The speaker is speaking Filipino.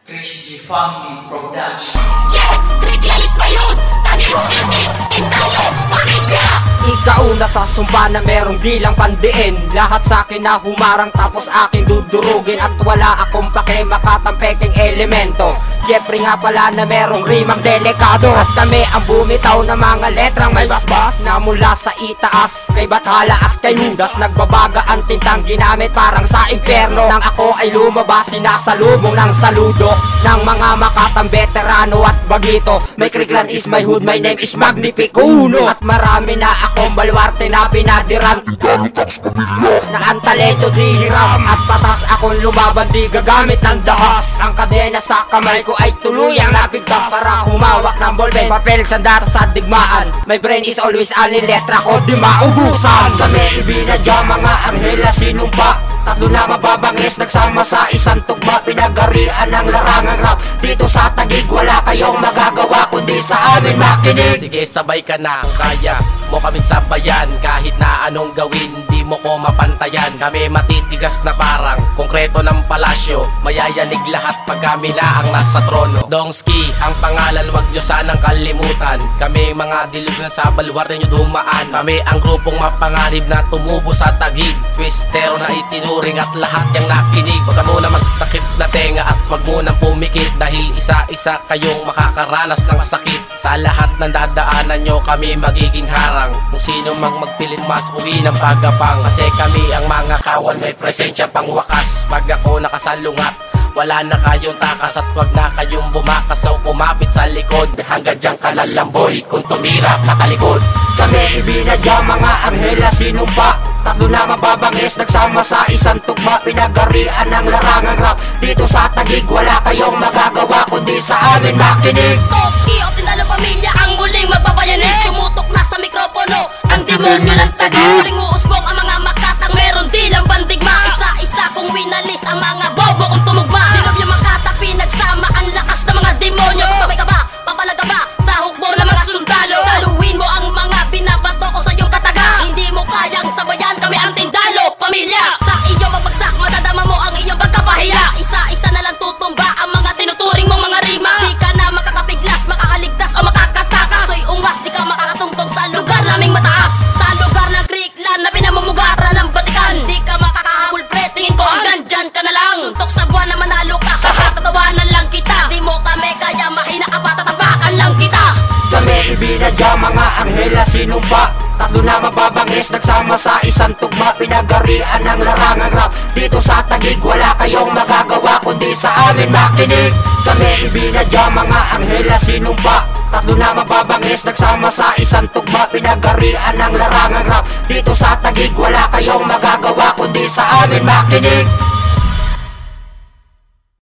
Chris G Family Production. Yeah! Triglalis pa yun! Taguig City! Indalo! Pangitya! Ikauna sa sumpa na merong dilang pandiin. Lahat sa'kin na humarang tapos aking dudurugin. At wala akong pake makatampekeng elemento. Siyempre nga pala na merong rimang delikado. At kami ang bumitaw na mga letrang may basbas na mula sa itaas kay Bathala at kay Judas. Nagbabaga ang tintang ginamit parang sa impyerno. Nang ako ay lumabas sinasalubong ng saludo ng mga makatang veterano at bagito. My Criclan is my hood, my name is Magnifico Uno. At marami na akong baluarte na pinadiran na ang talento di hiram. At patas akong lumaban di gagamit ng dahas. Ang kadena sa kamay ko ay tuluyang nabigtas para humawak ng ballpen, papel, sandata sa digmaan. My brain is always alin, letra ko di maubusan. Kami ibinadya mga anghela sinumpa. Tatlo na mababangis nagsama sa isang tugma. Pinagarian ng larangang rap. Dito sa Taguig wala kayong magagawa kundi sa amin makinig. Sige sabay ka na kung kaya mo kaming sabayan. Kahit na anong gawin di mo ko mapantayan. Kami matitigas na parang konkreto ng palasyo. Mayayanig lahat pag kami na ang nasa trono. Dongski ang pangalan, wag nyo sanang kalimutan. Kami mga dilog na sa balwar nyo dumaan. Kami ang grupong mapangarib na tumubo sa Taguig. Twistero na itinuring at lahat yung nakinig. Wag ka muna magtakip na tenga at wag munang pumikit. Dahil isa-isa kayong makakaranas ng sakit. Sa lahat ng dadaanan nyo kami magiging harang. Kung sino mang magpilit masuwi ng pagapang. Kasi kami ang mga kawan may presensya pang wakas. Pag ako nakasalungat wala na kayong takas at wag na kayong bumakas. So kumapit sa likod hanggang dyan ka lalamboy kung tumira ka talikod. Kami ibinadya mga anghela sinumpa. Tatlo na mababangis nagsama sa isang tugma. Pinagarian ng larangang rap. Dito sa Taguig wala kayong magagawa kundi sa amin makinig. Toski o Tindalo Pamilya ang muling magpapayanig. Sumutok na sa mikropono ang demonyo ng Taguig. Muling uusbong ang mga makatang meron dilang bandigma. Isa-isa kong winalis ang mga bobo kong tumugma. Dinog yung makata pinagsama ang lakas ng mga demonyo. Sasabay ka ba? Papalaga ba? Sa hukbo ng mga sundalo. Saluin mo ang mga binabato ko sa iyong kataga. Hindi mo kayang sabayan kami ang Tindalo Pamilya. Sa iyong pagbagsak madadama mo ang iyong pagkapahila. Isa-isa na lang tutumba ang mga tinuturing mong mga rima. Di ka na makakapiglas, makakaligtas o makakatakas. So'y ungas, di ka makakatungtong sa lugar naming mataas. Sa lugar ng Criclan na pinamumugaran ng batikan. Di ka makakahabol pre, tingin ko hanggang dyan ka na lang. Suntok sa buwan na manalo ka, tatawanan lang kita. Di mo kami kaya mahina ka pa, tatapakan lang kita. Kami ibinadya mga anghela sinumpa. Tatlo na mababangis nagsama sa isang tugma. Pinagarian ng larangang rap. Dito sa Taguig wala kayong magagawa kundi sa amin makinig. Kami ibinadya mga anghela sinumpa. Tatlo na mababangis nagsama sa isang tugma. Pinagarian ng larangang rap. Dito sa Taguig wala kayong magagawa kundi sa amin makinig.